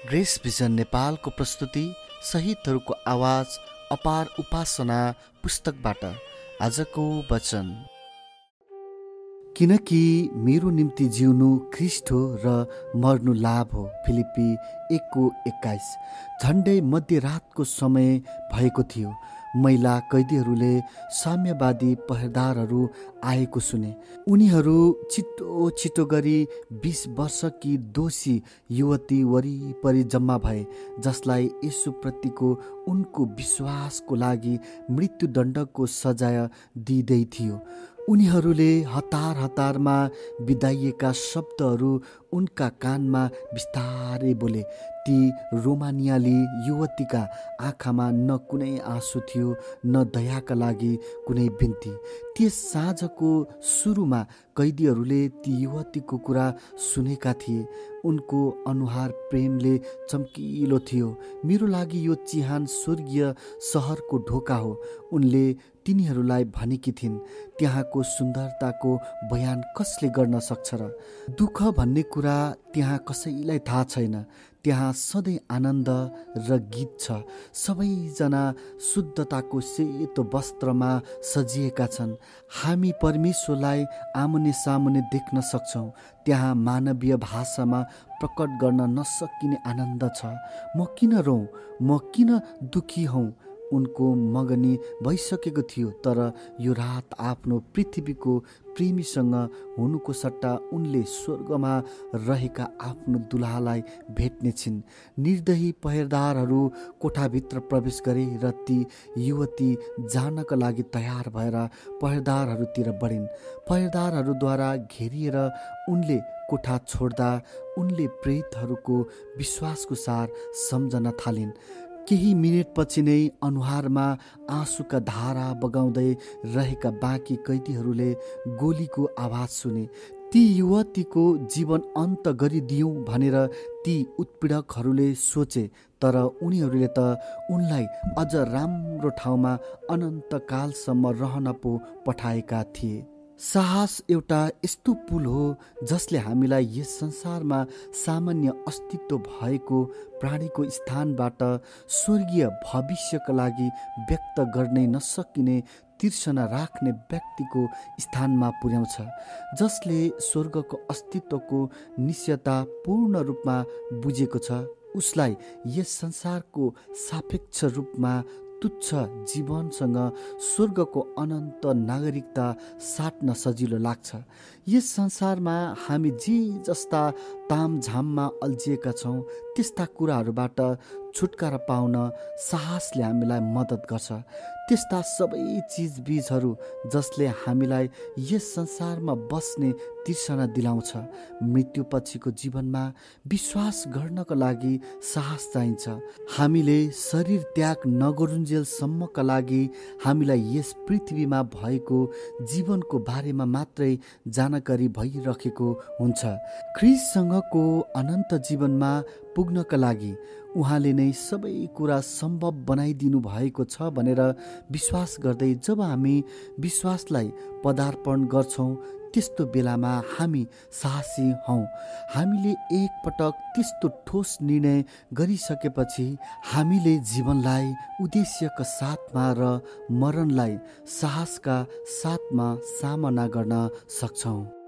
Grace vision नेपालको प्रस्तुति शहीदहरूको आवाज अपार उपासना पुस्तकबाट आजको वचन। किनकि मेरो निम्ति जिउनु ख्रीष्ट हो र मर्नु लाभ हो। फिलिप्पी 1:21। झन्डै मध्यरातको समय भएको थियो। महिला कैदीहरूले साम्यवादी पहरेदारहरू आएको सुने। उनीहरू छिटो छिटो गरी 20 वर्षकी दोषी युवती वरिपरि जम्मा भए, जसलाई येशूप्रतिको उनको विश्वासको लागि मृत्युदण्डको सजाय दिँदै थियो। उनीहरूले हतार हतारमा बिदाइएका शब्दहरू उनका कानमा बिस्तारै बोले। ती रोमानियाली युवतीका आँखामा न कुनै आँसु थियो, न दयाका लागि कुनै बिन्ती। त्यस साँझको सुरुमा कैदीहरूले ती युवतीको कुरा सुनेका थिए। उनको अनुहार प्रेमले चम्किलो थियो। मेरो लागि यो चिहान स्वर्गीय सहरको ढोका हो, उनले तिनीहरूलाई भनेकी थिइन्। त्यहाँको सुन्दरताको बयान कसले गर्न सक्छ र? दुःख भन्ने कुरा त्यहाँ कसैलाई थाहा छैन। त्यहाँ सधैँ आनन्द र गीत छ। सबैजना शुद्धताको सेतो वस्त्रमा सजिएका छन्। हामी परमेश्वरलाई आमने सामने देख्न सक्छौँ। त्यहाँ मानवीय भाषामा प्रकट गर्न नसकिने आनन्द छ। म किन रोऊँ? म किन दुखी हौँ? उनको मगनी भइसकेको थियो, तर यो रात आफ्नो पृथ्वीको प्रेमीसँग हुनुको सट्टा उनले स्वर्गमा रहेका आफ्नो दुलालाई भेट्ने छिन्। निर्दयी पहरेदारहरू कोठाभित्र प्रवेश गरे र ती युवती जानका लागि तयार भएर पहरेदारहरूतिर बढिन्। पहरेदारहरूद्वारा घेरिएर उनले कोठा छोड्दा उनले प्रेतहरूको विश्वासको सार सम्झन थालिन्। केही मिनेटपछि नै अनुहारमा आँसुका धारा बगाउँदै रहेका बाँकी कैदीहरूले गोलीको आवाज सुने। ती युवतीको जीवन अन्त गरिदियौँ भनेर ती उत्पीडकहरूले सोचे, तर उनीहरूले त उनलाई अझ राम्रो ठाउँमा अनन्तकालसम्म रहन पो पठाएका थिए। साहस एउटा यस्तो पुल हो जसले हामीलाई यस संसारमा सामान्य अस्तित्व भएको प्राणीको स्थानबाट स्वर्गीय भविष्यका लागि व्यक्त गर्नै नसकिने तृष्णा राख्ने व्यक्तिको स्थानमा पुर्याउँछ। जसले स्वर्गको अस्तित्वको निश्चयता पूर्ण रूपमा बुझेको छ, उसलाई यस संसारको सापेक्ष रूपमा तुच्छ जीवनसँग स्वर्गको अनन्त नागरिकता साट्न सजिलो लाग्छ। यस संसारमा हामी जे जस्ता तामझाममा अल्झिएका छौँ, त्यस्ता कुराहरूबाट छुटकारा पाउन साहसले हामीलाई मद्दत गर्छ। त्यस्ता सबै चिजबिजहरू जसले हामीलाई यस संसारमा बस्ने तृष्णा दिलाउँछ। मृत्युपछिको जीवनमा विश्वास गर्नका लागि साहस चाहिन्छ। हामीले शरीर त्याग नगरुन्जेलसम्मका लागि हामीलाई यस पृथ्वीमा भएको जीवनको बारेमा मात्रै जानकारी भइरहेको हुन्छ। ख्रीष्टसँगको अनन्त जीवनमा पुग्नका लागि उहाँले नै सबै कुरा सम्भव बनाइदिनु भएको छ भनेर विश्वास गर्दै जब हामी विश्वासलाई पदार्पण गर्छौँ, त्यस्तो बेलामा हामी साहसी हौँ। हामीले एकपटक त्यस्तो ठोस निर्णय गरिसकेपछि हामीले जीवनलाई उद्देश्यका साथमा र मरणलाई साहसका साथमा सामना गर्न सक्छौँ।